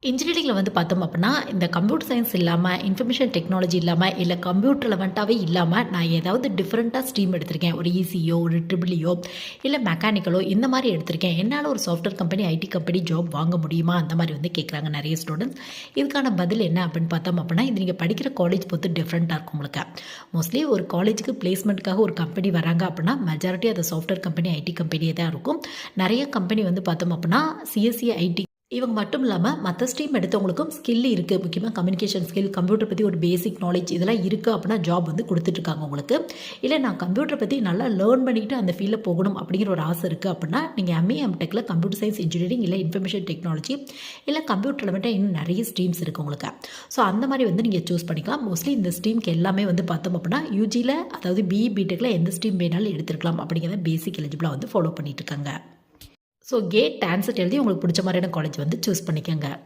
இன்ஜினியரிங்கில வந்து பார்த்தோம் அப்டின்னா, இந்த கம்ப்யூட்டர் சயன்ஸ் இல்லாம, இன்ஃபர்மேஷன் டெக்னாலஜி இல்லாம, இல்ல கம்ப்யூட்டர் ரெலவென்ட்டாவே இல்லாம, நான் ஏதாவது டிஃபரெண்ட்டா ஸ்ட்ரீம் எடுத்திருக்கேன். ஒரு ஈசியோ, ஒரு ட்ரிபிள்இயோ, இல்ல மெக்கானிக்கலோ இந்த மாரி எடுத்திருக்கேன். என்னால ஒரு software company, IT company job வாங்க முடியுமா? அந்த மாரி வந்து கேட்குறாங்க நெறைய ஸ்டூடண்ட்ஸ். இதுக்கான பதில் என்ன அப்டின்னு பார்த்தோம் அப்டின்னா, இது நீங்க படிக்கிற காலேஜ் பொறுத்து டிஃப்ரெண்ட்டா இருக்கும் உங்களுக்கு. மோஸ்ட்லி ஒரு காலேஜுக்கு பிளேஸ்மெண்ட்க்காக ஒரு கம்பெனி வராங்க அப்டின்னா, மெஜாரிட்டி அது சாஃப்ட்வேர் கம்பெனி, ஐடி கம்பெனியே தான் இருக்கும். நெறைய கம்பெனி வந்து பார்த்தோம் அப்டின்னா, சிஎஸ்சி, ஐடி இவங்க மட்டும் இல்லாம, மத்த ஸ்ட்ரீம் எடுத்தவங்களுக்கும் ஸ்கில் இருக்கு. முக்கியமா கம்யூனிகேஷன் ஸ்கில், கம்ப்யூட்டர் பத்தி ஒரு பேசிக் நாலேட்ஜ் இதெல்லாம் இருக்கு அப்டின்னா ஜாப் வந்து குடுத்துட்டுருக்காங்க உங்களுக்கு. இல்ல நான் கம்ப்யூட்டர் பத்தி நல்லா லேர்ன் பண்ணிட்டு அந்த ஃபீல்ட்ல போகணும் அப்டிங்கிற ஒரு ஆசை இருக்கு அப்டின்னா, நீங்க எம்ஏ, எம்டெக்ல கம்ப்யூட்டர் சயன்ஸ் இன்ஜினியரிங் இல்ல இன்ஃபர்மேஷன் டெக்னாலஜி இல்ல கம்ப்யூட்டர் ரிலவென்ட்டா இன்னும் நெறைய ஸ்ட்ரீம்ஸ் இருக்கு உங்களுக்கு. ஸோ அந்த மாரி வந்து நீங்க சூஸ் பண்ணிக்கலாம். மோஸ்ட்லி இந்த ஸ்ட்ரீம்க்கு எல்லாமே வந்து பார்த்தோம் அப்டின்னா, யுஜில அதாவது பிஇ, பிடெக்ல எந்த ஸ்ட்ரீம் வேணாலும் எடுத்துருக்கலாம் அப்டிங்கிறத பேசிக் எலிஜிபிளா வந்து ஃபாலோ பண்ணிட்டு இருக்காங்க. ஸோ கேட் ஆன்சர் எழுதி உங்களுக்கு பிடிச்ச மாதிரியான காலேஜ் வந்து சூஸ் பண்ணிக்கங்க.